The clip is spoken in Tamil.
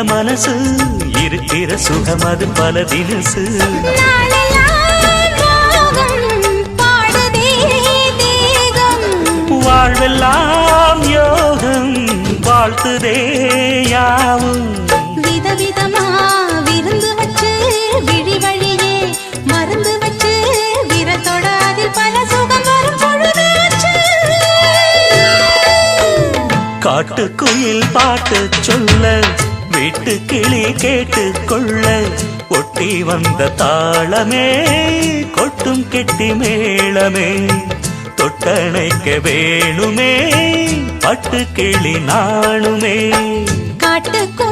மனசு இருக்கிற சுகம் அது பல தினசு வாழ்வெல்லாம் யோகம் வாழ்த்துதே யாவும் விதவிதமா விருந்து வச்சு விழி வழியே மருந்து வச்சு விரத்தோட அதில் பல சுகம் வரும் பொழுதாச்சு காட்டுக்குயில் பாட்டு சொல்ல வீட்டு கிளி கேட்டு கொள்ள ஒட்டி வந்த தாளமே கொட்டும் கெட்டி மேளமே தொட்டணைக்க வேணுமே பட்டு கிளி நாணுமே காட்டுக்கு